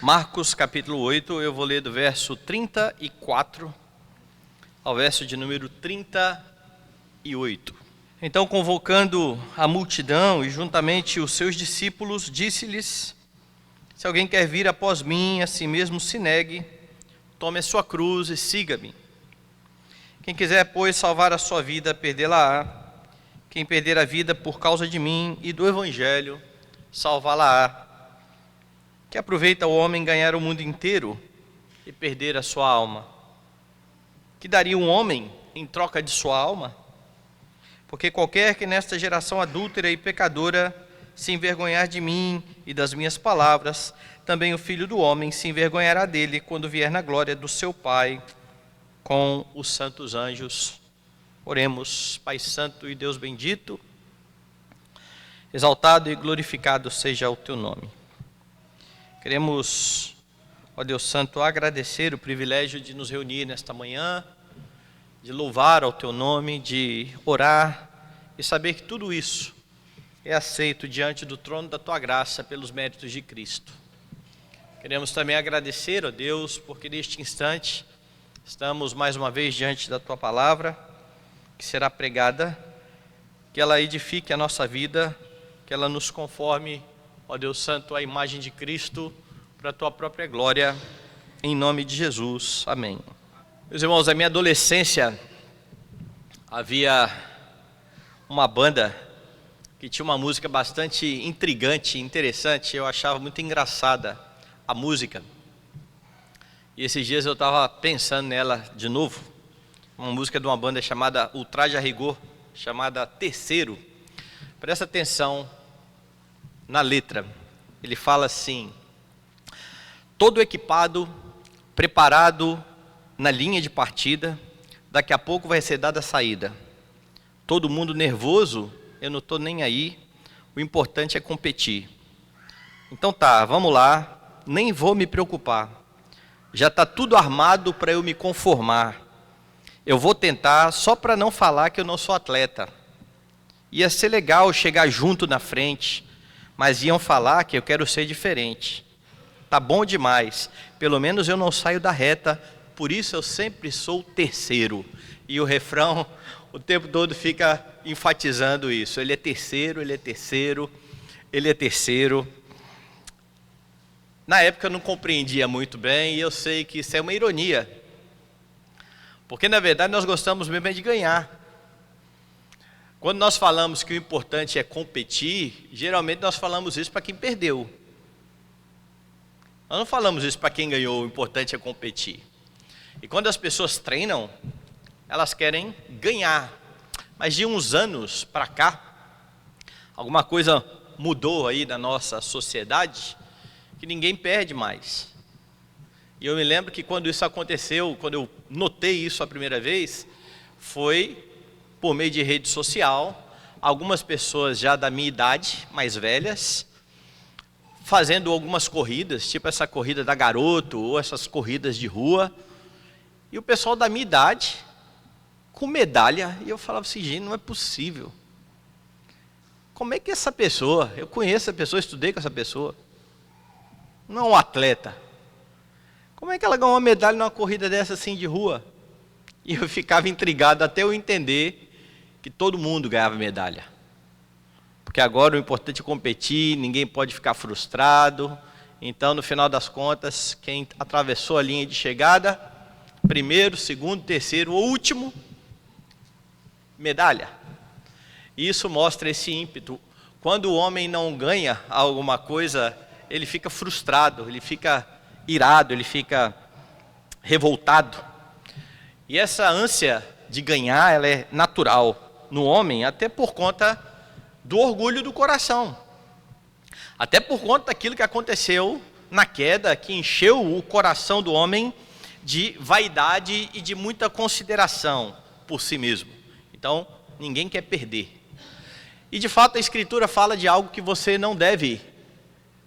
Marcos capítulo 8, eu vou ler do verso 34 ao verso de número 38. Então, convocando a multidão e juntamente os seus discípulos, disse-lhes: se alguém quer vir após mim, a si mesmo se negue, tome a sua cruz e siga-me. Quem quiser, pois, salvar a sua vida, perdê-la-á. Quem perder a vida por causa de mim e do Evangelho, salvá-la-á. Que aproveita o homem ganhar o mundo inteiro e perder a sua alma? Que daria um homem em troca de sua alma? Porque qualquer que nesta geração adúltera e pecadora se envergonhar de mim e das minhas palavras, também o Filho do Homem se envergonhará dele quando vier na glória do seu Pai com os santos anjos. Oremos. Pai Santo e Deus bendito, exaltado e glorificado seja o teu nome. Queremos, ó Deus Santo, agradecer o privilégio de nos reunir nesta manhã, de louvar ao teu nome, de orar e saber que tudo isso é aceito diante do trono da tua graça pelos méritos de Cristo. Queremos também agradecer, ó Deus, porque neste instante estamos mais uma vez diante da tua palavra, que será pregada, que ela edifique a nossa vida, que ela nos conforme, ó Deus Santo, a imagem de Cristo, para a tua própria glória, em nome de Jesus. Amém. Meus irmãos, na minha adolescência, havia uma banda que tinha uma música bastante intrigante, interessante, eu achava muito engraçada a música. E esses dias eu estava pensando nela de novo, uma música de uma banda chamada Ultraje a Rigor, chamada Terceiro. Presta atenção na letra, ele fala assim: todo equipado, preparado na linha de partida, daqui a pouco vai ser dada a saída. Todo mundo nervoso, eu não estou nem aí, o importante é competir. Então tá, vamos lá, nem vou me preocupar, já está tudo armado para eu me conformar. Eu vou tentar só para não falar que eu não sou atleta. Ia ser legal chegar junto na frente, mas iam falar que eu quero ser diferente. Tá bom demais, pelo menos eu não saio da reta, por isso eu sempre sou terceiro. E o refrão o tempo todo fica enfatizando isso. Ele é terceiro, ele é terceiro, ele é terceiro. Na época eu não compreendia muito bem e eu sei que isso é uma ironia. Porque na verdade nós gostamos mesmo de ganhar. Quando nós falamos que o importante é competir, geralmente nós falamos isso para quem perdeu. Nós não falamos isso para quem ganhou, o importante é competir. E quando as pessoas treinam, elas querem ganhar. Mas de uns anos para cá, alguma coisa mudou aí na nossa sociedade, que ninguém perde mais. E eu me lembro que quando isso aconteceu, quando eu notei isso a primeira vez, foi por meio de rede social, algumas pessoas já da minha idade, mais velhas, fazendo algumas corridas, tipo essa corrida da Garoto, ou essas corridas de rua, e o pessoal da minha idade, com medalha, e eu falava assim, gente, não é possível. Como é que essa pessoa, eu conheço essa pessoa, estudei com essa pessoa, não é um atleta, como é que ela ganhou uma medalha numa corrida dessa assim de rua? E eu ficava intrigado até eu entender que todo mundo ganhava medalha. Porque agora o importante é competir, ninguém pode ficar frustrado. Então, no final das contas, quem atravessou a linha de chegada, primeiro, segundo, terceiro ou último, medalha. E isso mostra esse ímpeto. Quando o homem não ganha alguma coisa, ele fica frustrado, ele fica irado, ele fica revoltado. E essa ânsia de ganhar, ela é natural no homem, até por conta do orgulho do coração. Até por conta daquilo que aconteceu na queda, que encheu o coração do homem de vaidade e de muita consideração por si mesmo. Então, ninguém quer perder. E de fato a Escritura fala de algo que você não deve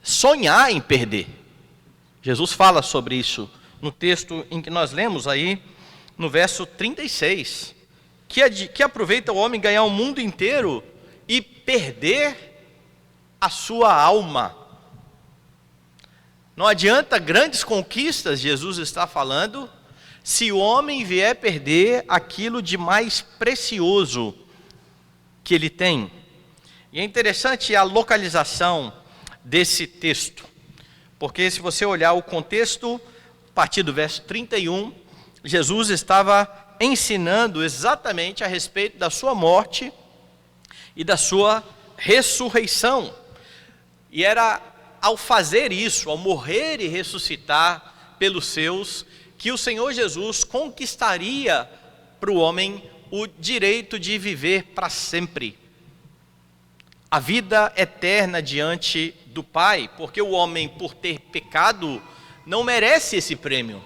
sonhar em perder. Jesus fala sobre isso no texto em que nós lemos aí, no verso 36, que aproveita o homem ganhar o mundo inteiro e perder a sua alma. Não adianta grandes conquistas, Jesus está falando, se o homem vier perder aquilo de mais precioso que ele tem. E é interessante a localização desse texto, porque se você olhar o contexto, a partir do verso 31, Jesus estava ensinando exatamente a respeito da sua morte e da sua ressurreição. E era ao fazer isso, ao morrer e ressuscitar pelos seus, que o Senhor Jesus conquistaria para o homem o direito de viver para sempre a vida eterna diante do Pai, porque o homem, por ter pecado, não merece esse prêmio.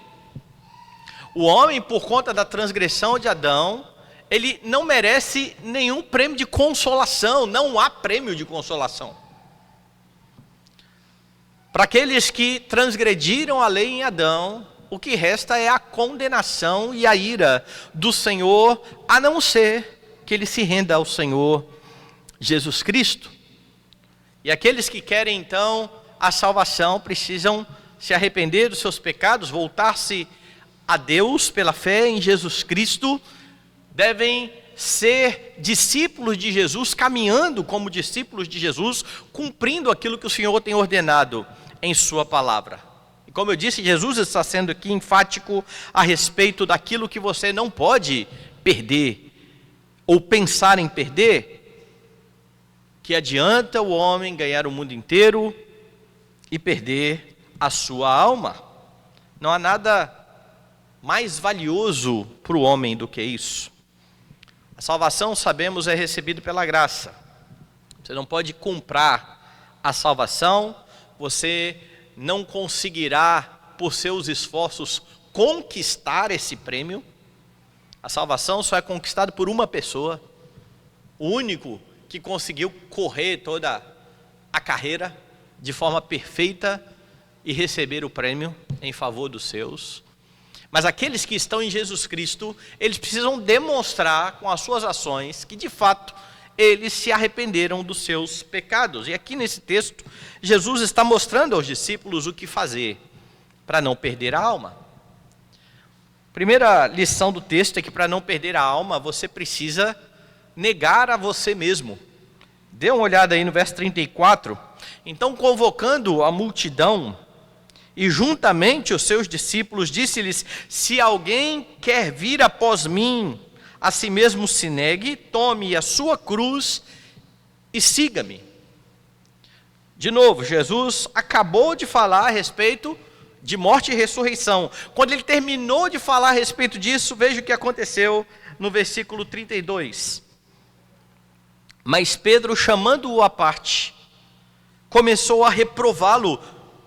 O homem, por conta da transgressão de Adão, ele não merece nenhum prêmio de consolação, não há prêmio de consolação. Para aqueles que transgrediram a lei em Adão, o que resta é a condenação e a ira do Senhor, a não ser que ele se renda ao Senhor Jesus Cristo. E aqueles que querem então a salvação precisam se arrepender dos seus pecados, voltar-se a Deus pela fé em Jesus Cristo, devem ser discípulos de Jesus, caminhando como discípulos de Jesus, cumprindo aquilo que o Senhor tem ordenado em sua palavra. E como eu disse, Jesus está sendo aqui enfático a respeito daquilo que você não pode perder, ou pensar em perder. Que adianta o homem ganhar o mundo inteiro e perder a sua alma? Não há nada mais valioso para o homem do que isso. A salvação, sabemos, é recebida pela graça. Você não pode comprar a salvação, você não conseguirá, por seus esforços, conquistar esse prêmio. A salvação só é conquistada por uma pessoa, o único que conseguiu correr toda a carreira de forma perfeita e receber o prêmio em favor dos seus. Mas aqueles que estão em Jesus Cristo, eles precisam demonstrar com as suas ações que de fato eles se arrependeram dos seus pecados. E aqui nesse texto, Jesus está mostrando aos discípulos o que fazer para não perder a alma. Primeira lição do texto é que para não perder a alma, você precisa negar a você mesmo. Dê uma olhada aí no verso 34. Então, convocando a multidão e juntamente os seus discípulos, disse-lhes: se alguém quer vir após mim, a si mesmo se negue, tome a sua cruz e siga-me. De novo, Jesus acabou de falar a respeito de morte e ressurreição. Quando ele terminou de falar a respeito disso, veja o que aconteceu no versículo 32. Mas Pedro, chamando-o à parte, começou a reprová-lo.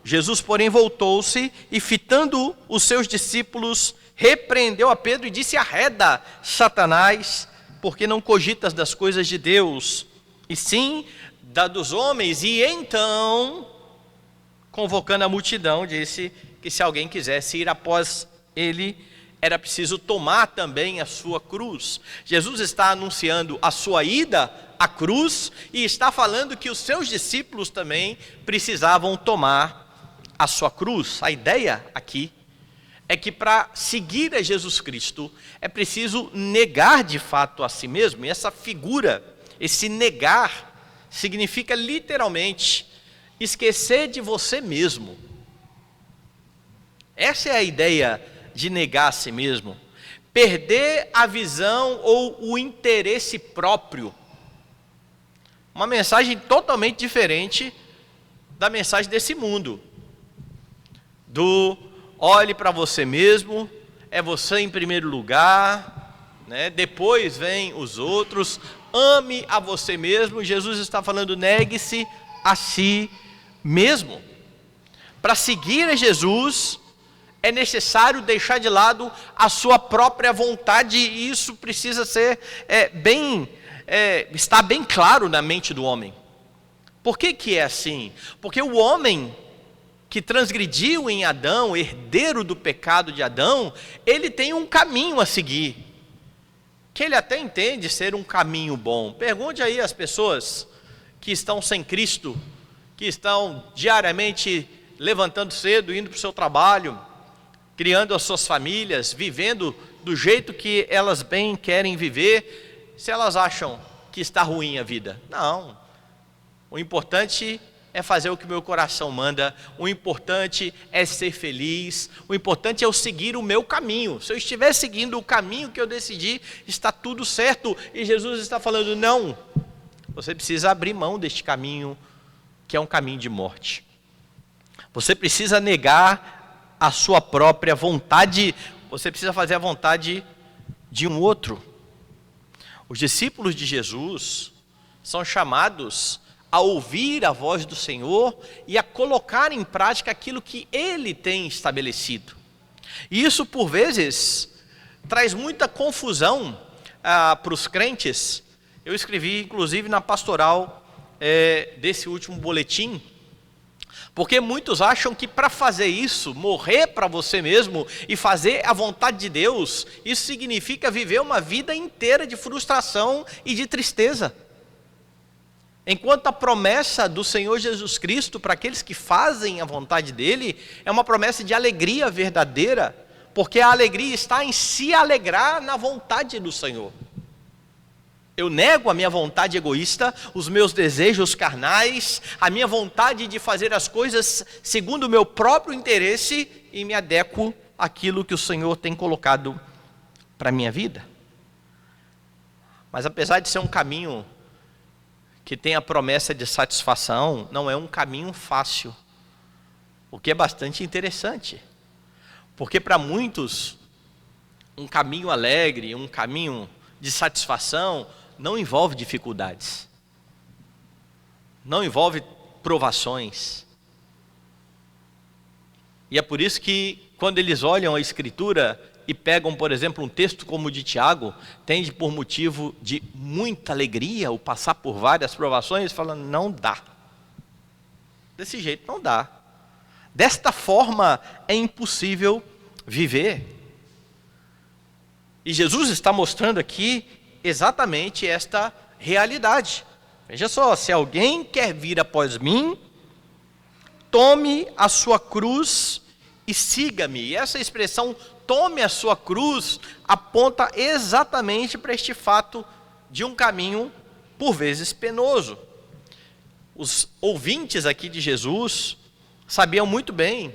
Jesus, porém, voltou-se e, fitando os seus discípulos, repreendeu a Pedro e disse: arreda, Satanás, porque não cogitas das coisas de Deus, e sim da dos homens. E então, convocando a multidão, disse que se alguém quisesse ir após ele, era preciso tomar também a sua cruz. Jesus está anunciando a sua ida à cruz e está falando que os seus discípulos também precisavam tomar a sua cruz. A ideia aqui é que para seguir a Jesus Cristo é preciso negar de fato a si mesmo. E essa figura, esse negar, significa literalmente esquecer de você mesmo. Essa é a ideia de negar a si mesmo. Perder a visão ou o interesse próprio. Uma mensagem totalmente diferente da mensagem desse mundo. Do olhe para você mesmo, é você em primeiro lugar, né? Depois vem os outros, ame a você mesmo. Jesus está falando, negue-se a si mesmo. Para seguir a Jesus, é necessário deixar de lado a sua própria vontade, e isso precisa ser está bem claro na mente do homem. Por que é assim? Porque o homem que transgrediu em Adão, herdeiro do pecado de Adão, ele tem um caminho a seguir, que ele até entende ser um caminho bom. Pergunte aí às pessoas que estão sem Cristo, que estão diariamente levantando cedo, indo para o seu trabalho, criando as suas famílias, vivendo do jeito que elas bem querem viver, se elas acham que está ruim a vida. Não. O importante é fazer o que o meu coração manda, o importante é ser feliz, o importante é eu seguir o meu caminho. Se eu estiver seguindo o caminho que eu decidi, está tudo certo. E Jesus está falando, não, você precisa abrir mão deste caminho, que é um caminho de morte. Você precisa negar a sua própria vontade, você precisa fazer a vontade de um outro. Os discípulos de Jesus são chamados a ouvir a voz do Senhor e a colocar em prática aquilo que Ele tem estabelecido. E isso, por vezes, traz muita confusão para os crentes. Eu escrevi, inclusive, na pastoral desse último boletim, porque muitos acham que para fazer isso, morrer para você mesmo e fazer a vontade de Deus, isso significa viver uma vida inteira de frustração e de tristeza. Enquanto a promessa do Senhor Jesus Cristo para aqueles que fazem a vontade dEle é uma promessa de alegria verdadeira, porque a alegria está em se alegrar na vontade do Senhor. Eu nego a minha vontade egoísta, os meus desejos carnais, a minha vontade de fazer as coisas segundo o meu próprio interesse e me adequo àquilo que o Senhor tem colocado para a minha vida. Mas apesar de ser um caminho que tem a promessa de satisfação, não é um caminho fácil, o que é bastante interessante, porque para muitos, um caminho alegre, um caminho de satisfação, não envolve dificuldades, não envolve provações, e é por isso que quando eles olham a Escritura e pegam, por exemplo, um texto como o de Tiago, tende por motivo de muita alegria o passar por várias provações, falando, não dá. Desse jeito não dá. Desta forma é impossível viver. E Jesus está mostrando aqui exatamente esta realidade. Veja só, se alguém quer vir após mim, tome a sua cruz e siga-me. E essa expressão, tome a sua cruz, aponta exatamente para este fato de um caminho, por vezes, penoso. Os ouvintes aqui de Jesus sabiam muito bem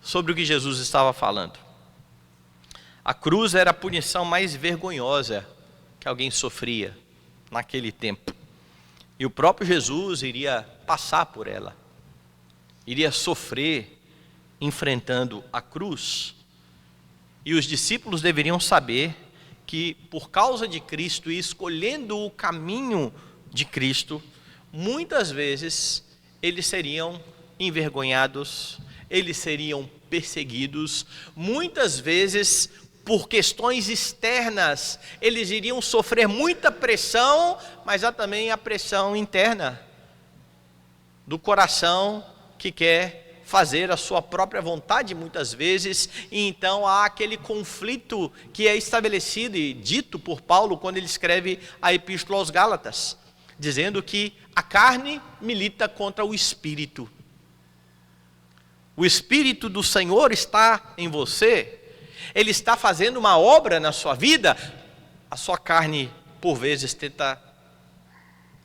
sobre o que Jesus estava falando. A cruz era a punição mais vergonhosa que alguém sofria naquele tempo. E o próprio Jesus iria passar por ela, iria sofrer enfrentando a cruz. E os discípulos deveriam saber que, por causa de Cristo e escolhendo o caminho de Cristo, muitas vezes eles seriam envergonhados, eles seriam perseguidos, muitas vezes por questões externas, eles iriam sofrer muita pressão, mas há também a pressão interna do coração que quer fazer a sua própria vontade muitas vezes, e então há aquele conflito que é estabelecido e dito por Paulo quando ele escreve a Epístola aos Gálatas, dizendo que a carne milita contra o Espírito. O Espírito do Senhor está em você, Ele está fazendo uma obra na sua vida, a sua carne por vezes tenta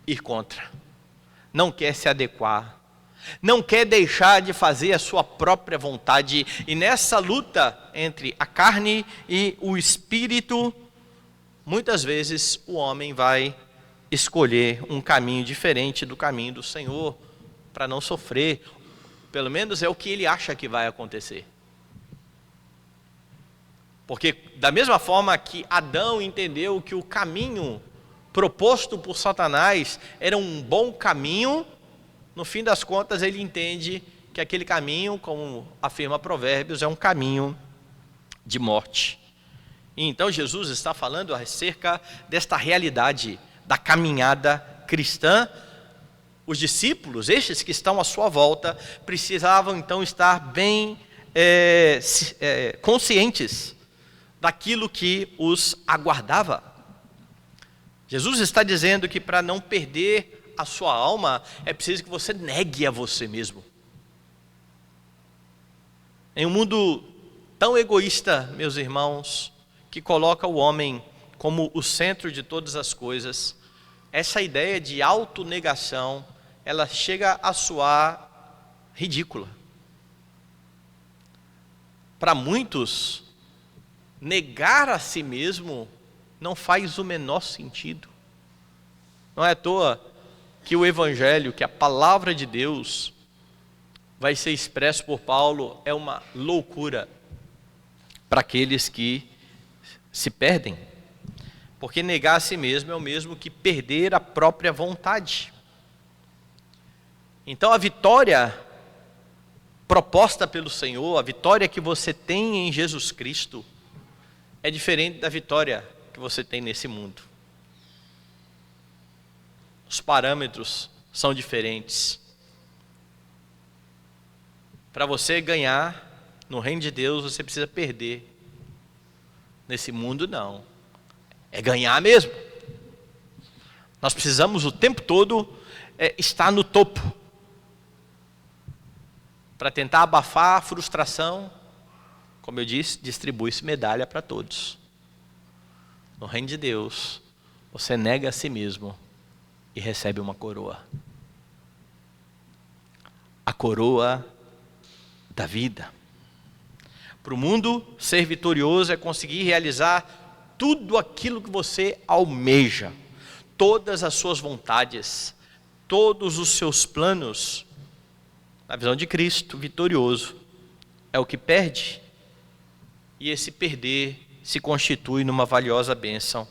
ir contra, não quer se adequar, não quer deixar de fazer a sua própria vontade, e nessa luta entre a carne e o Espírito, muitas vezes o homem vai escolher um caminho diferente do caminho do Senhor, para não sofrer, pelo menos é o que ele acha que vai acontecer. Porque da mesma forma que Adão entendeu que o caminho proposto por Satanás era um bom caminho, no fim das contas ele entende que aquele caminho, como afirma Provérbios, é um caminho de morte. E então Jesus está falando acerca desta realidade da caminhada cristã. Os discípulos, estes que estão à sua volta, precisavam então estar bem conscientes daquilo que os aguardava. Jesus está dizendo que para não perder a sua alma, é preciso que você negue a você mesmo. Em um mundo tão egoísta, meus irmãos, que coloca o homem como o centro de todas as coisas, essa ideia de autonegação, ela chega a soar ridícula. Para muitos, negar a si mesmo não faz o menor sentido. Não é à toa que o Evangelho, que a palavra de Deus, vai ser expresso por Paulo, é uma loucura para aqueles que se perdem. Porque negar a si mesmo é o mesmo que perder a própria vontade. Então a vitória proposta pelo Senhor, a vitória que você tem em Jesus Cristo, é diferente da vitória que você tem nesse mundo. Os parâmetros são diferentes. Para você ganhar no reino de Deus, você precisa perder. Nesse mundo, não. É ganhar mesmo. Nós precisamos o tempo todo estar no topo. Para tentar abafar a frustração, como eu disse, distribui-se medalha para todos. No reino de Deus, você nega a si mesmo e recebe uma coroa. A coroa da vida. Para o mundo, ser vitorioso é conseguir realizar tudo aquilo que você almeja, todas as suas vontades, todos os seus planos. Na visão de Cristo, vitorioso é o que perde, e esse perder se constitui numa valiosa bênção.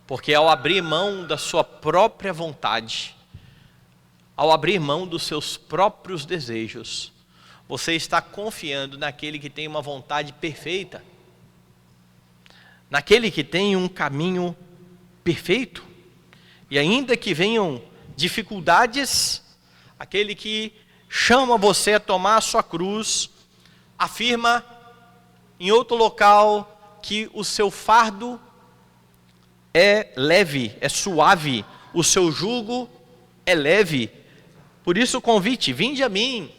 Porque ao abrir mão da sua própria vontade, ao abrir mão dos seus próprios desejos, você está confiando naquele que tem uma vontade perfeita, naquele que tem um caminho perfeito, e ainda que venham dificuldades, aquele que chama você a tomar a sua cruz, afirma em outro local que o seu fardo é leve, é suave, o seu jugo é leve. Por isso o convite: vinde a mim,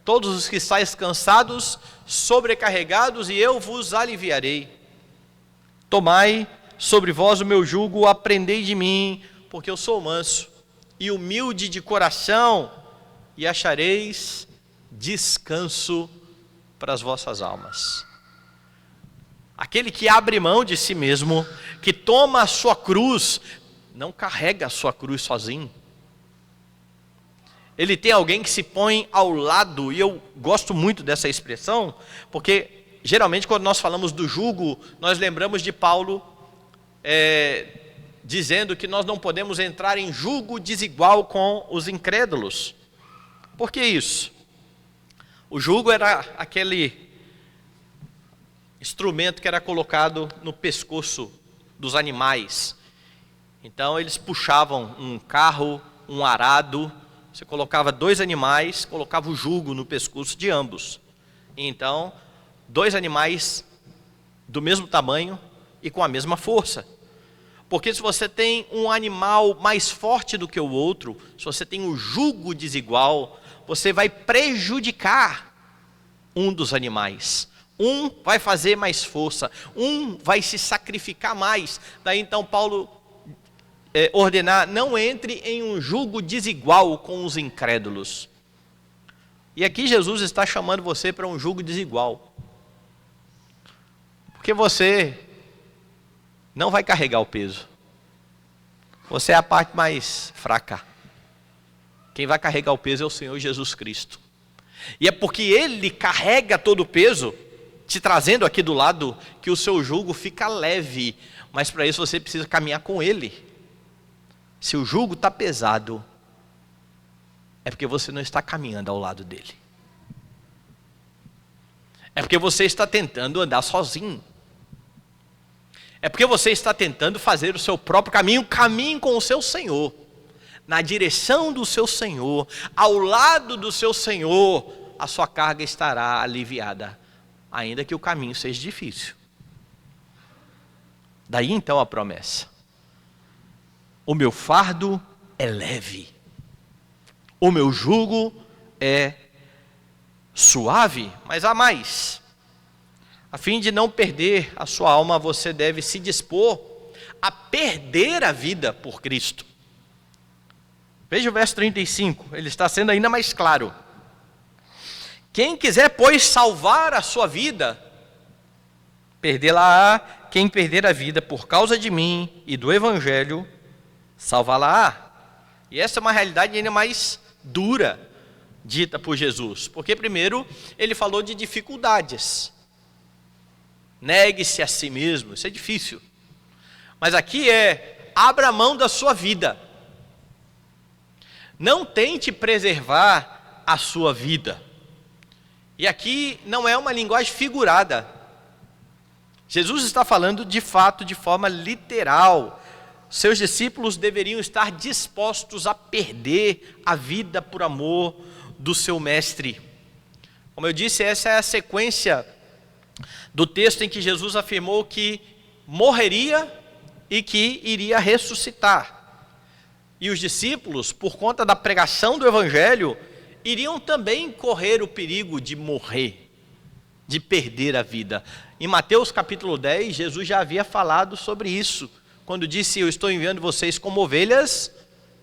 todos os que estáis cansados, sobrecarregados, e eu vos aliviarei. Tomai sobre vós o meu jugo, aprendei de mim, porque eu sou manso e humilde de coração, e achareis descanso para as vossas almas. Aquele que abre mão de si mesmo, que toma a sua cruz, não carrega a sua cruz sozinho. Ele tem alguém que se põe ao lado, e eu gosto muito dessa expressão, porque geralmente quando nós falamos do jugo, nós lembramos de Paulo dizendo que nós não podemos entrar em jugo desigual com os incrédulos. Por que isso? O jugo era aquele instrumento que era colocado no pescoço dos animais. Então eles puxavam um carro, um arado, você colocava dois animais, colocava o jugo no pescoço de ambos. E então, dois animais do mesmo tamanho e com a mesma força. Porque se você tem um animal mais forte do que o outro, se você tem um jugo desigual, você vai prejudicar um dos animais. Um vai fazer mais força, um vai se sacrificar mais. Daí então Paulo ordenar: não entre em um jugo desigual com os incrédulos. E aqui Jesus está chamando você para um jugo desigual. Porque você não vai carregar o peso. Você é a parte mais fraca. Quem vai carregar o peso é o Senhor Jesus Cristo. E é porque Ele carrega todo o peso, te trazendo aqui do lado, que o seu jugo fica leve. Mas para isso você precisa caminhar com Ele. Se o jugo está pesado, é porque você não está caminhando ao lado dele. É porque você está tentando andar sozinho. É porque você está tentando fazer o seu próprio caminho, caminhe com o seu Senhor, na direção do seu Senhor, ao lado do seu Senhor, a sua carga estará aliviada, ainda que o caminho seja difícil. Daí então a promessa: o meu fardo é leve, o meu jugo é suave, mas há mais. A fim de não perder a sua alma, você deve se dispor a perder a vida por Cristo. Veja o verso 35, ele está sendo ainda mais claro. Quem quiser, pois, salvar a sua vida, perdê-la-á. Quem perder a vida por causa de mim e do Evangelho, salvá-la-á. E essa é uma realidade ainda mais dura, dita por Jesus. Porque primeiro, ele falou de dificuldades. Negue-se a si mesmo, isso é difícil. Mas aqui abra mão da sua vida. Não tente preservar a sua vida. E aqui não é uma linguagem figurada. Jesus está falando de fato, de forma literal. Seus discípulos deveriam estar dispostos a perder a vida por amor do seu mestre. Como eu disse, essa é a sequência do texto em que Jesus afirmou que morreria e que iria ressuscitar. E os discípulos, por conta da pregação do Evangelho, iriam também correr o perigo de morrer, de perder a vida. Em Mateus capítulo 10, Jesus já havia falado sobre isso, quando disse: eu estou enviando vocês como ovelhas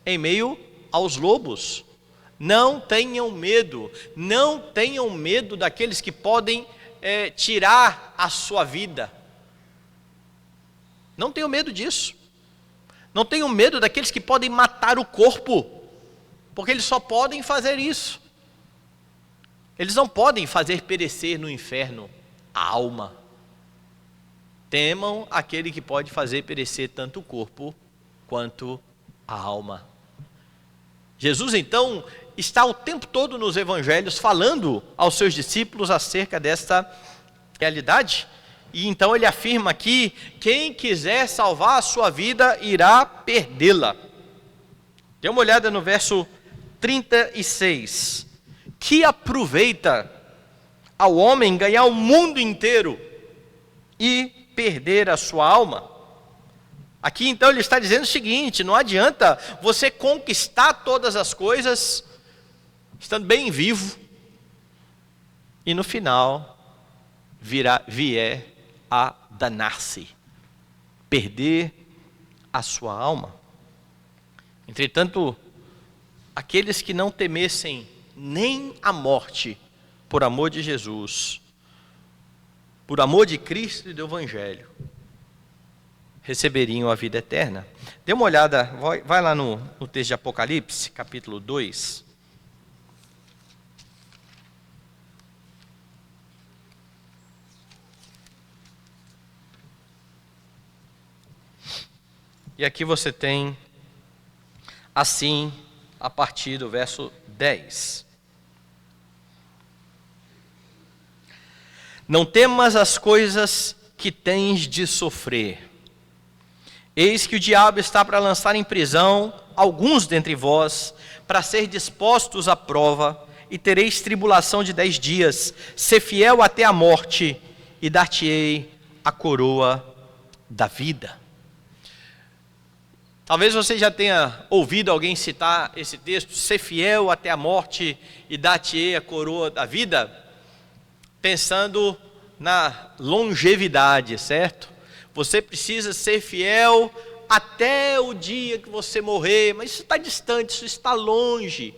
em meio aos lobos. Não tenham medo daqueles que podem tirar a sua vida. Não tenham medo disso. Não tenham medo daqueles que podem matar o corpo, porque eles só podem fazer isso. Eles não podem fazer perecer no inferno a alma. Temam aquele que pode fazer perecer tanto o corpo quanto a alma. Jesus, então, está o tempo todo nos evangelhos falando aos seus discípulos acerca desta realidade. E então ele afirma aqui: quem quiser salvar a sua vida, irá perdê-la. Dê uma olhada no verso 36. Que aproveita ao homem ganhar o mundo inteiro e perder a sua alma? Aqui então ele está dizendo o seguinte: não adianta você conquistar todas as coisas estando bem vivo e no final vier a danar-se, perder a sua alma. Entretanto, aqueles que não temessem nem a morte por amor de Jesus, por amor de Cristo e do Evangelho, receberiam a vida eterna. Dê uma olhada, vai lá no texto de Apocalipse, capítulo 2. E aqui você tem, assim, a partir do verso 10. Não temas as coisas que tens de sofrer. Eis que o diabo está para lançar em prisão alguns dentre vós, para ser dispostos à prova, e tereis tribulação de 10 dias. Sê fiel até a morte, e dar-te-ei a coroa da vida. Talvez você já tenha ouvido alguém citar esse texto: ser fiel até a morte e dar-te-ei a coroa da vida, pensando na longevidade, certo? Você precisa ser fiel até o dia que você morrer, mas isso está distante, isso está longe.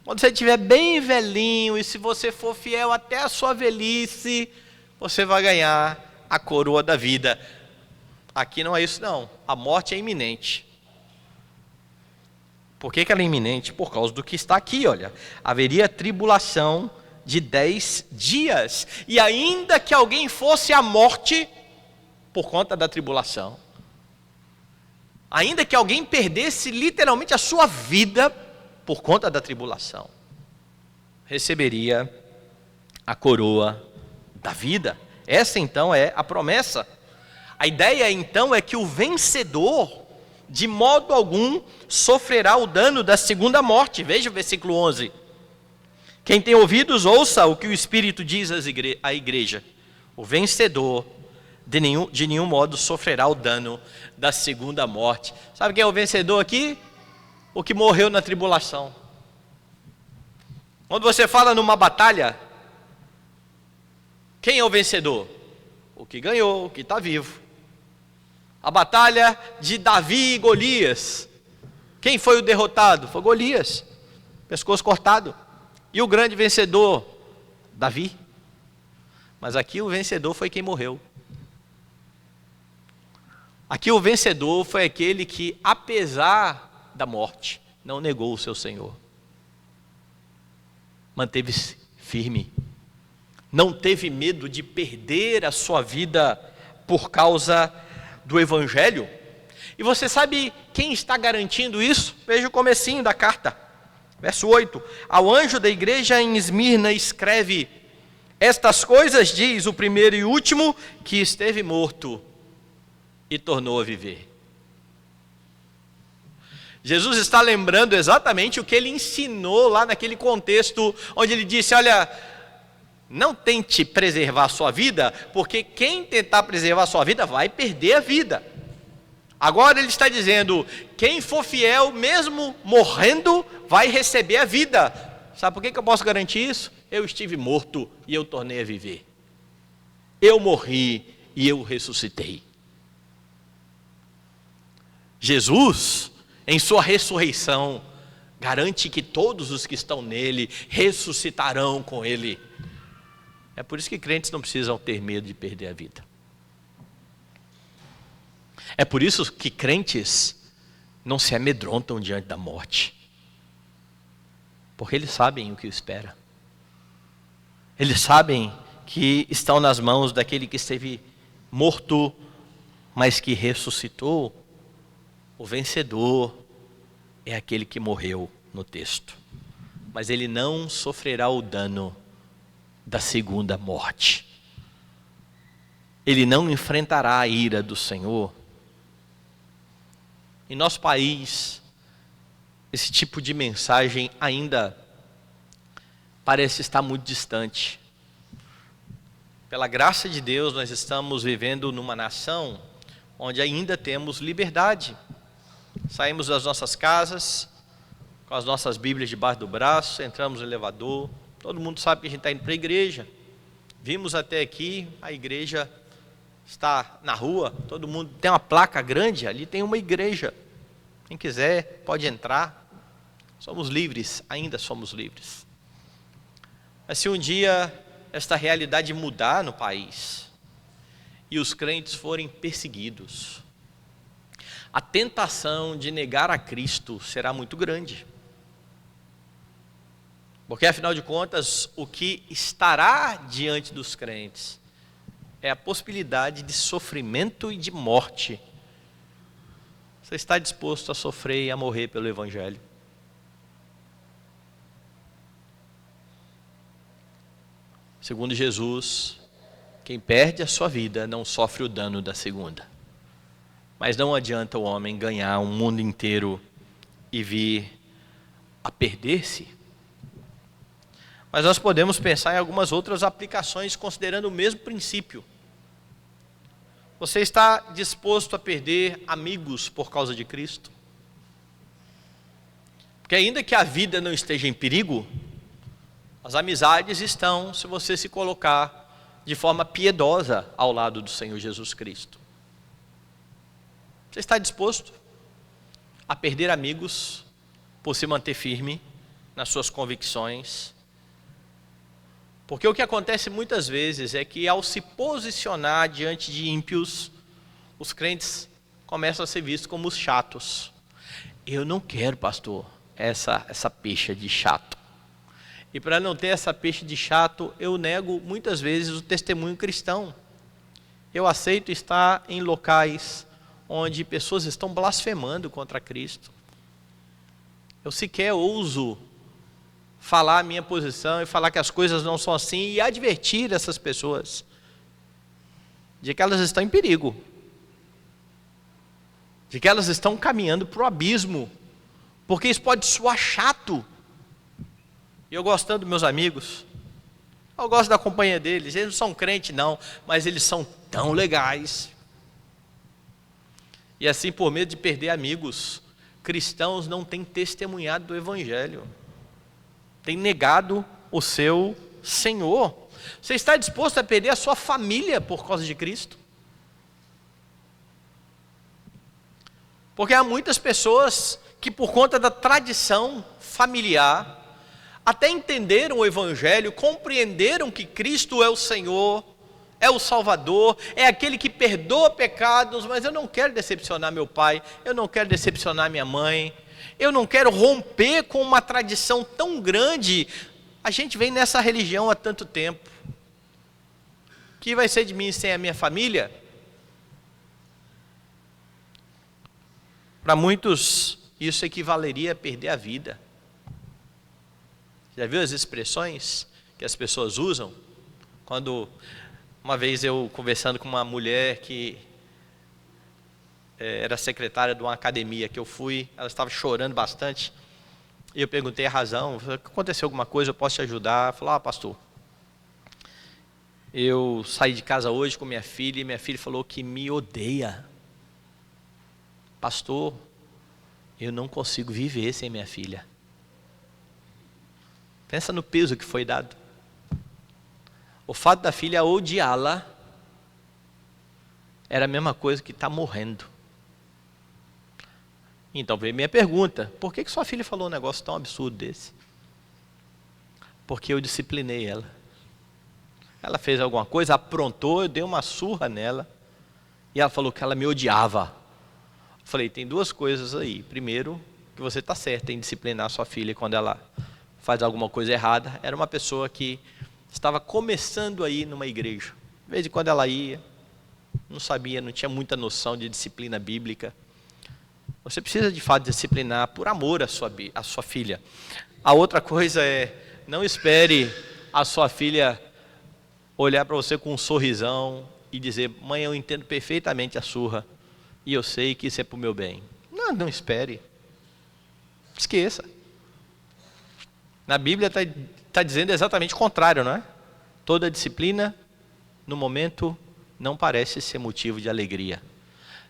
Quando você estiver bem velhinho, e se você for fiel até a sua velhice, você vai ganhar a coroa da vida. Aqui não é isso não, a morte é iminente. Por que ela é iminente? Por causa do que está aqui, olha. Haveria tribulação de 10 dias, e ainda que alguém fosse à morte por conta da tribulação, ainda que alguém perdesse literalmente a sua vida por conta da tribulação, receberia a coroa da vida. Essa então é a promessa. A ideia então é que o vencedor, de modo algum, sofrerá o dano da segunda morte. Veja o versículo 11. Quem tem ouvidos, ouça o que o Espírito diz à igreja. O vencedor de nenhum modo sofrerá o dano da segunda morte. Sabe quem é o vencedor aqui? O que morreu na tribulação. Quando você fala numa batalha, quem é o vencedor? O que ganhou, o que está vivo. A batalha de Davi e Golias, quem foi o derrotado? Foi Golias, pescoço cortado. E o grande vencedor? Davi. Mas aqui o vencedor foi quem morreu. Aqui o vencedor foi aquele que, apesar da morte, não negou o seu Senhor. Manteve-se firme. Não teve medo de perder a sua vida por causa do Evangelho. E você sabe quem está garantindo isso? Veja o comecinho da carta. Verso 8. Ao anjo da igreja em Esmirna escreve: estas coisas diz o primeiro e último, que esteve morto e tornou a viver. Jesus está lembrando exatamente o que ele ensinou lá naquele contexto, onde ele disse: olha, não tente preservar a sua vida, porque quem tentar preservar a sua vida vai perder a vida. Agora ele está dizendo: quem for fiel, mesmo morrendo, vai receber a vida. Sabe por que eu posso garantir isso? Eu estive morto e eu tornei a viver. Eu morri e eu ressuscitei. Jesus, em sua ressurreição, garante que todos os que estão nele ressuscitarão com ele. É por isso que crentes não precisam ter medo de perder a vida. É por isso que crentes não se amedrontam diante da morte. Porque eles sabem o que espera. Eles sabem que estão nas mãos daquele que esteve morto, mas que ressuscitou. O vencedor é aquele que morreu no texto. Mas ele não sofrerá o dano da segunda morte. Ele não enfrentará a ira do Senhor. Em nosso país, esse tipo de mensagem ainda parece estar muito distante. Pela graça de Deus, nós estamos vivendo numa nação onde ainda temos liberdade. Saímos das nossas casas, com as nossas Bíblias debaixo do braço, entramos no elevador, todo mundo sabe que a gente está indo para a igreja. Vimos até aqui, a igreja está na rua, todo mundo tem uma placa grande, ali tem uma igreja. Quem quiser pode entrar. Somos livres, ainda somos livres. Mas se um dia esta realidade mudar no país e os crentes forem perseguidos, a tentação de negar a Cristo será muito grande. Porque, afinal de contas, o que estará diante dos crentes é a possibilidade de sofrimento e de morte. Você está disposto a sofrer e a morrer pelo Evangelho? Segundo Jesus, quem perde a sua vida não sofre o dano da segunda. Mas não adianta o homem ganhar um mundo inteiro e vir a perder-se. Mas nós podemos pensar em algumas outras aplicações considerando o mesmo princípio. Você está disposto a perder amigos por causa de Cristo? Porque ainda que a vida não esteja em perigo, as amizades estão se você se colocar de forma piedosa ao lado do Senhor Jesus Cristo. Você está disposto a perder amigos por se manter firme nas suas convicções? Porque o que acontece muitas vezes é que ao se posicionar diante de ímpios, os crentes começam a ser vistos como os chatos. Eu não quero, pastor, essa peixe de chato. E para não ter essa peixe de chato, eu nego muitas vezes o testemunho cristão. Eu aceito estar em locais onde pessoas estão blasfemando contra Cristo. Eu sequer ouso falar a minha posição e falar que as coisas não são assim e advertir essas pessoas de que elas estão em perigo, de que elas estão caminhando para o abismo, porque isso pode soar chato. E eu gostando dos meus amigos, eu gosto da companhia deles, eles não são crentes não, mas eles são tão legais. E assim, por medo de perder amigos, cristãos não têm testemunhado do Evangelho. tem negado o seu Senhor. Você está disposto a perder a sua família por causa de Cristo? Porque há muitas pessoas que, por conta da tradição familiar, até entenderam o Evangelho, compreenderam que Cristo é o Senhor, é o Salvador, é aquele que perdoa pecados, mas eu não quero decepcionar meu pai, eu não quero decepcionar minha mãe, eu não quero romper com uma tradição tão grande. A gente vem nessa religião há tanto tempo. O que vai ser de mim sem a minha família? Para muitos, isso equivaleria a perder a vida. Já viu as expressões que as pessoas usam? Quando, uma vez eu conversando com uma mulher que era secretária de uma academia que eu fui, ela estava chorando bastante, e eu perguntei a razão, aconteceu alguma coisa, eu posso te ajudar? Ela falou, pastor, eu saí de casa hoje com minha filha, e minha filha falou que me odeia. Pastor, eu não consigo viver sem minha filha. Pensa no peso que foi dado. O fato da filha odiá-la era a mesma coisa que estar morrendo. Então veio minha pergunta: por que sua filha falou um negócio tão absurdo desse? Porque eu disciplinei ela. Ela fez alguma coisa, aprontou, eu dei uma surra nela, e ela falou que ela me odiava. Eu falei, tem duas coisas aí. Primeiro, que você está certo em disciplinar sua filha quando ela faz alguma coisa errada. Era uma pessoa que estava começando a ir numa igreja. De vez em quando ela ia, não sabia, não tinha muita noção de disciplina bíblica. Você precisa de fato disciplinar por amor à sua filha. A outra coisa é, não espere a sua filha olhar para você com um sorrisão e dizer, mãe, eu entendo perfeitamente a surra, e eu sei que isso é para o meu bem. Não espere. Esqueça. Na Bíblia está dizendo exatamente o contrário, não é? Toda disciplina, no momento, não parece ser motivo de alegria.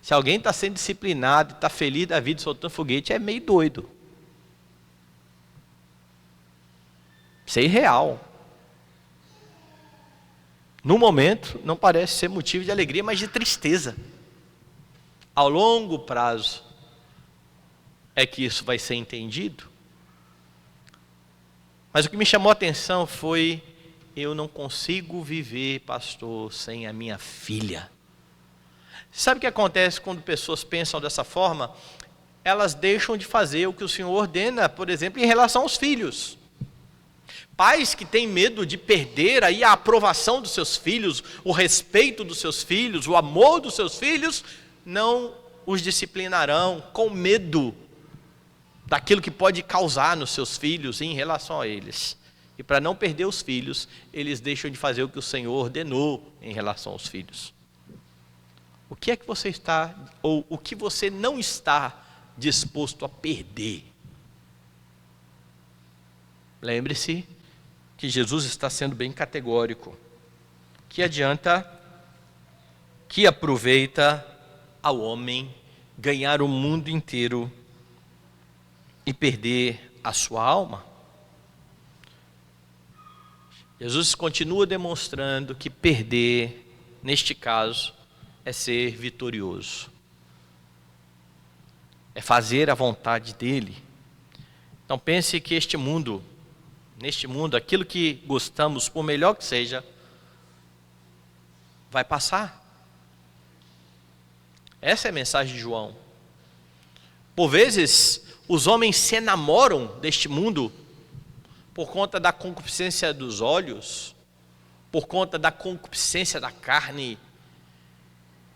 Se alguém está sendo disciplinado, está feliz da vida, soltando foguete, é meio doido. Isso é irreal. No momento, não parece ser motivo de alegria, mas de tristeza. Ao longo prazo, é que isso vai ser entendido. Mas o que me chamou a atenção foi, eu não consigo viver, pastor, sem a minha filha. Sabe o que acontece quando pessoas pensam dessa forma? Elas deixam de fazer o que o Senhor ordena, por exemplo, em relação aos filhos. Pais que têm medo de perder aí a aprovação dos seus filhos, o respeito dos seus filhos, o amor dos seus filhos, não os disciplinarão com medo daquilo que pode causar nos seus filhos em relação a eles. E para não perder os filhos, eles deixam de fazer o que o Senhor ordenou em relação aos filhos. O que é que você está, ou o que você não está disposto a perder? Lembre-se que Jesus está sendo bem categórico. Que adianta, que aproveita ao homem ganhar o mundo inteiro e perder a sua alma? Jesus continua demonstrando que perder, neste caso, é ser vitorioso. É fazer a vontade dele. Então pense que neste mundo, aquilo que gostamos, por melhor que seja, vai passar. Essa é a mensagem de João. Por vezes, os homens se enamoram deste mundo por conta da concupiscência dos olhos, por conta da concupiscência da carne,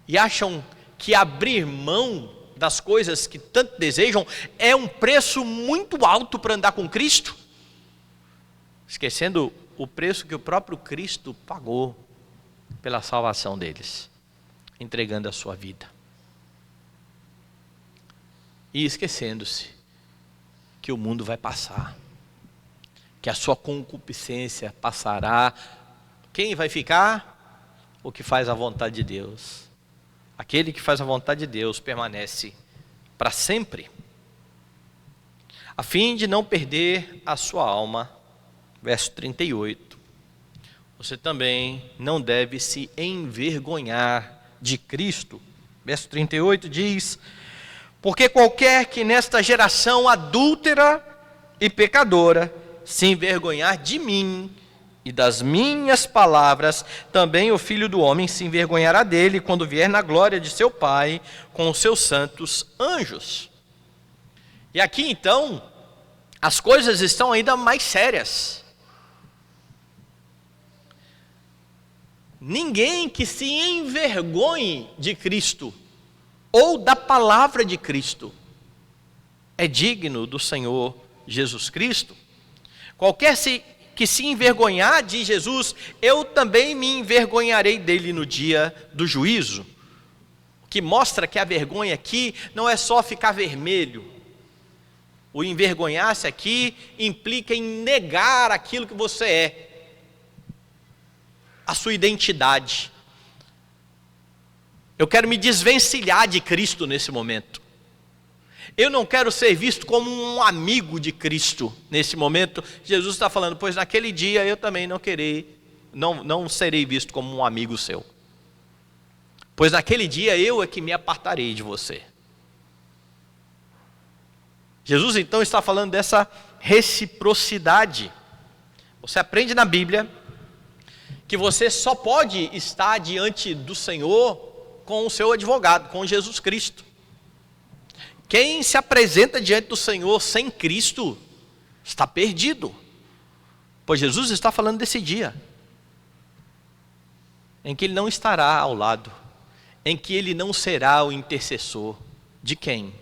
e acham que abrir mão das coisas que tanto desejam é um preço muito alto para andar com Cristo, esquecendo o preço que o próprio Cristo pagou pela salvação deles, entregando a sua vida. E esquecendo-se que o mundo vai passar, que a sua concupiscência passará. Quem vai ficar? O que faz a vontade de Deus. Aquele que faz a vontade de Deus permanece para sempre. A fim de não perder a sua alma, verso 38. Você também não deve se envergonhar de Cristo. Verso 38 diz: porque qualquer que nesta geração adúltera e pecadora se envergonhar de mim e das minhas palavras, também o Filho do Homem se envergonhará dele quando vier na glória de seu Pai com os seus santos anjos. E aqui então, as coisas estão ainda mais sérias. Ninguém que se envergonhe de Cristo ou da palavra de Cristo é digno do Senhor Jesus Cristo. Qualquer que se envergonhar de Jesus, eu também me envergonharei dele no dia do juízo. O que mostra que a vergonha aqui não é só ficar vermelho. O envergonhar-se aqui implica em negar aquilo que você é, a sua identidade. Eu quero me desvencilhar de Cristo nesse momento. Eu não quero ser visto como um amigo de Cristo nesse momento. Jesus está falando, pois naquele dia eu também não serei visto como um amigo seu. Pois naquele dia eu é que me apartarei de você. Jesus então está falando dessa reciprocidade. Você aprende na Bíblia que você só pode estar diante do Senhor com o seu advogado, com Jesus Cristo. Quem se apresenta diante do Senhor sem Cristo está perdido. Pois Jesus está falando desse dia em que Ele não estará ao lado, em que Ele não será o intercessor de quem?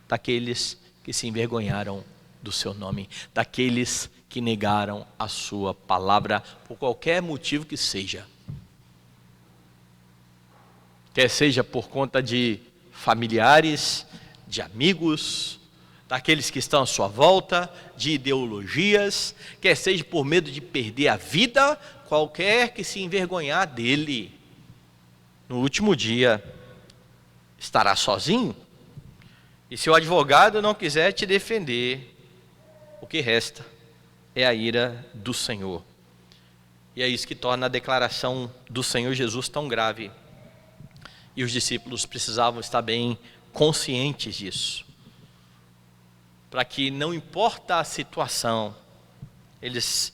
Daqueles que se envergonharam do seu nome, daqueles que negaram a sua palavra, por qualquer motivo que seja. Quer seja por conta de familiares, de amigos, daqueles que estão à sua volta, de ideologias, quer seja por medo de perder a vida, qualquer que se envergonhar dele, no último dia, estará sozinho. E se o advogado não quiser te defender, o que resta é a ira do Senhor. E é isso que torna a declaração do Senhor Jesus tão grave. E os discípulos precisavam estar bem conscientes disso. Para que não importa a situação, eles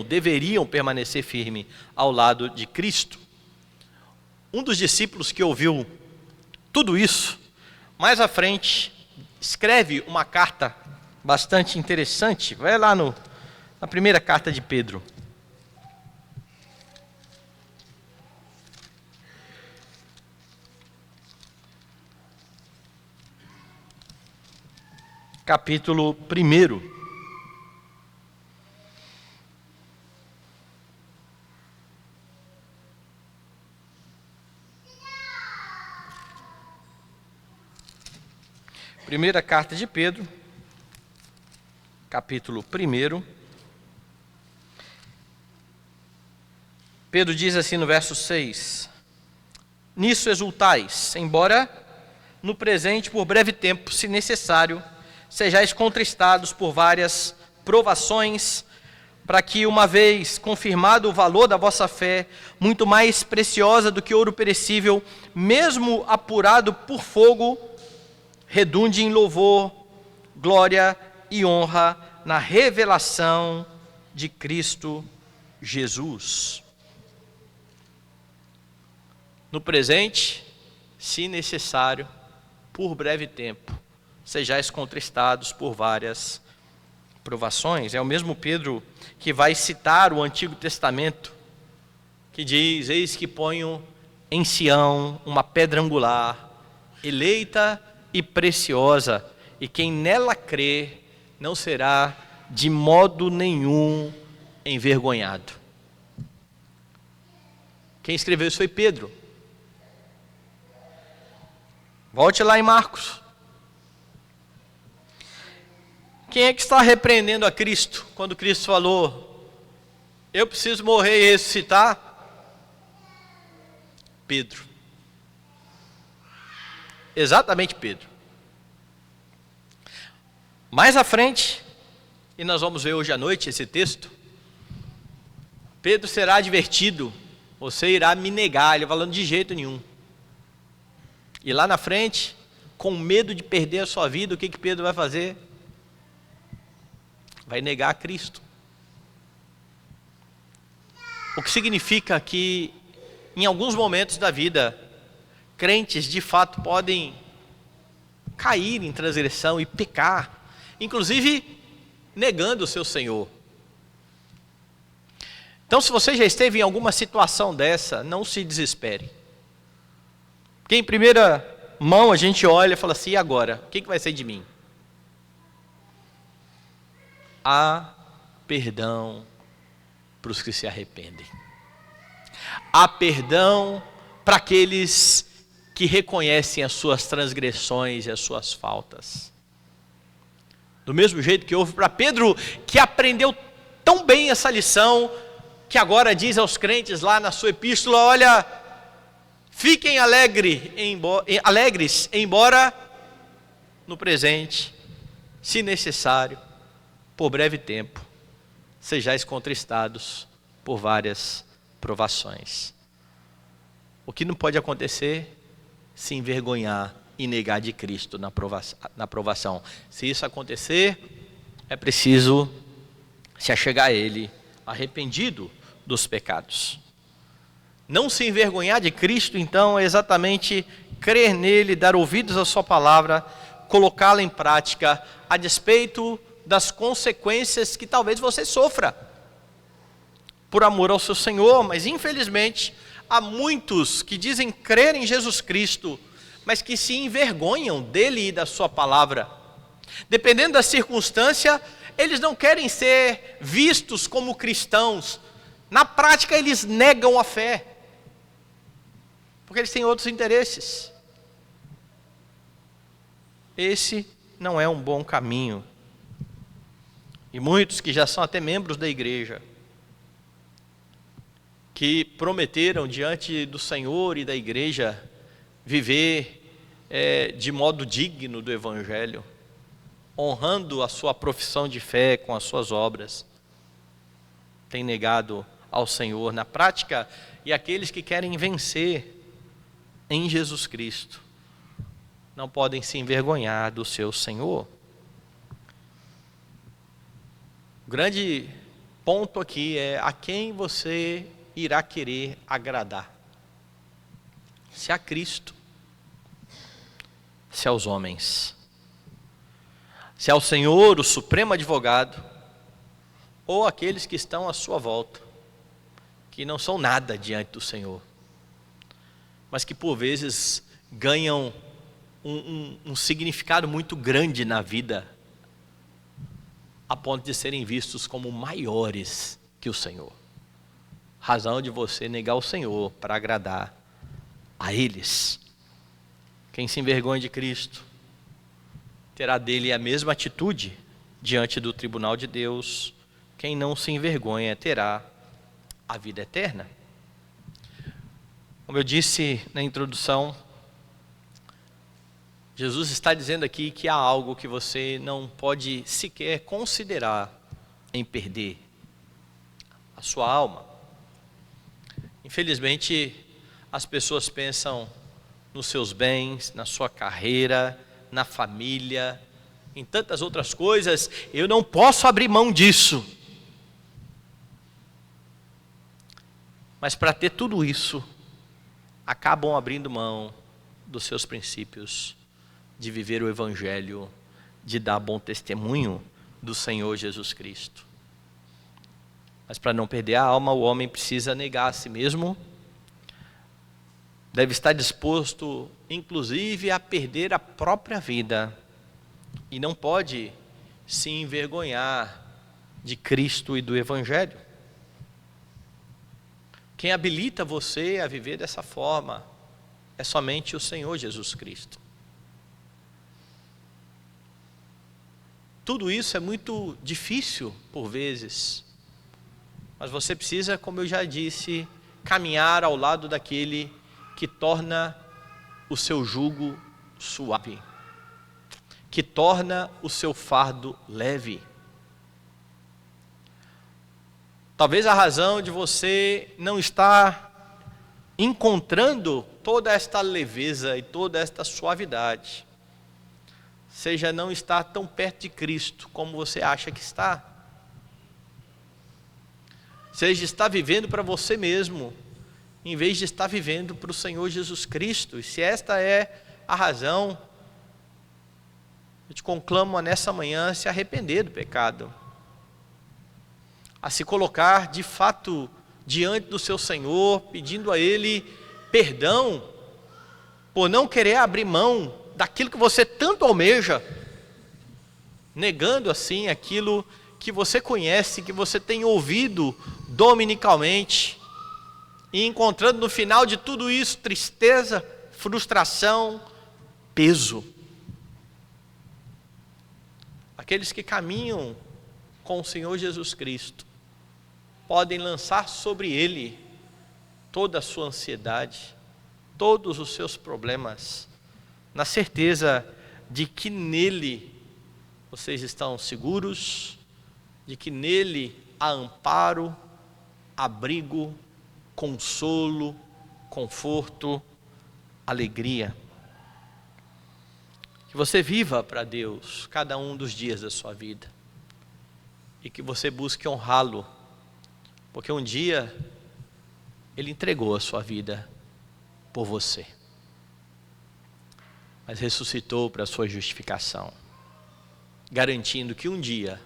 deveriam permanecer firme ao lado de Cristo. Um dos discípulos que ouviu tudo isso, mais à frente, escreve uma carta bastante interessante. Vai lá na primeira carta de Pedro. Capítulo 1. Primeira carta de Pedro, capítulo 1. Pedro diz assim no verso 6: nisso exultais, embora no presente por breve tempo, se necessário, sejais contristados por várias provações, para que, uma vez confirmado o valor da vossa fé, muito mais preciosa do que ouro perecível, mesmo apurado por fogo, redunde em louvor, glória e honra na revelação de Cristo Jesus. No presente, se necessário, por breve tempo, sejais contristados por várias provações. É o mesmo Pedro que vai citar o Antigo Testamento, que diz: eis que ponho em Sião uma pedra angular, eleita e preciosa, e quem nela crê não será de modo nenhum envergonhado. Quem escreveu isso foi Pedro. Volte lá em Marcos. Quem é que está repreendendo a Cristo quando Cristo falou: eu preciso morrer e ressuscitar? Pedro. Exatamente Pedro. Mais à frente, e nós vamos ver hoje à noite esse texto, Pedro será advertido: você irá me negar. Ele falando: de jeito nenhum. E lá na frente, com medo de perder a sua vida, o que Pedro vai fazer? Vai negar a Cristo. O que significa que, em alguns momentos da vida, crentes de fato podem cair em transgressão e pecar, inclusive negando o seu Senhor. Então, se você já esteve em alguma situação dessa, não se desespere. Porque em primeira mão a gente olha e fala assim: e agora? O que vai ser de mim? Há perdão para os que se arrependem. Há perdão para aqueles que reconhecem as suas transgressões e as suas faltas. Do mesmo jeito que houve para Pedro, que aprendeu tão bem essa lição, que agora diz aos crentes lá na sua epístola: olha, fiquem alegres, embora no presente, se necessário, por breve tempo, sejais contristados por várias provações. O que não pode acontecer? Se envergonhar e negar de Cristo na provação. Se isso acontecer, é preciso se achegar a Ele, arrependido dos pecados. Não se envergonhar de Cristo, então, é exatamente crer nele, dar ouvidos à sua palavra, colocá-la em prática, a despeito das consequências que talvez você sofra, por amor ao seu Senhor. Mas infelizmente, há muitos que dizem crer em Jesus Cristo, mas que se envergonham dele e da sua palavra. Dependendo da circunstância, eles não querem ser vistos como cristãos. Na prática, eles negam a fé, porque eles têm outros interesses. Esse não é um bom caminho. E muitos que já são até membros da igreja, que prometeram diante do Senhor e da igreja viver de modo digno do Evangelho, honrando a sua profissão de fé com as suas obras, tem negado ao Senhor na prática. E aqueles que querem vencer em Jesus Cristo não podem se envergonhar do seu Senhor. O grande ponto aqui é a quem você irá querer agradar: se a Cristo, se aos homens, se ao Senhor, o supremo advogado, ou aqueles que estão à sua volta, que não são nada diante do Senhor, mas que por vezes ganham um significado muito grande na vida, a ponto de serem vistos como maiores que o Senhor. Razão de você negar o Senhor para agradar a eles. Quem se envergonha de Cristo terá dele a mesma atitude diante do tribunal de Deus. Quem não se envergonha terá a vida eterna. Como eu disse na introdução, Jesus está dizendo aqui que há algo que você não pode sequer considerar em perder: a sua alma. Infelizmente, as pessoas pensam nos seus bens, na sua carreira, na família, em tantas outras coisas. Eu não posso abrir mão disso. Mas para ter tudo isso, acabam abrindo mão dos seus princípios, de viver o Evangelho, de dar bom testemunho do Senhor Jesus Cristo. Mas para não perder a alma, o homem precisa negar a si mesmo, deve estar disposto, inclusive, a perder a própria vida, e não pode se envergonhar de Cristo e do Evangelho. Quem habilita você a viver dessa forma é somente o Senhor Jesus Cristo. Tudo isso é muito difícil por vezes, mas você precisa, como eu já disse, caminhar ao lado daquele que torna o seu jugo suave, que torna o seu fardo leve. Talvez a razão de você não estar encontrando toda esta leveza e toda esta suavidade seja não estar tão perto de Cristo como você acha que está. Seja estar vivendo para você mesmo, em vez de estar vivendo para o Senhor Jesus Cristo. E se esta é a razão, eu te conclamo a nessa manhã se arrepender do pecado, a se colocar de fato diante do seu Senhor, pedindo a Ele perdão por não querer abrir mão daquilo que você tanto almeja, negando assim aquilo que você conhece, que você tem ouvido dominicalmente, e encontrando no final de tudo isso tristeza, frustração, peso. Aqueles que caminham com o Senhor Jesus Cristo podem lançar sobre Ele toda a sua ansiedade, todos os seus problemas, na certeza de que nele vocês estão seguros, de que nele há amparo, abrigo, consolo, conforto, alegria. Que você viva para Deus cada um dos dias da sua vida e que você busque honrá-lo, porque um dia Ele entregou a sua vida por você, mas ressuscitou para a sua justificação, garantindo que um dia,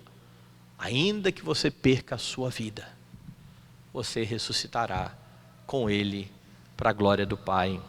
ainda que você perca a sua vida, você ressuscitará com Ele para a glória do Pai.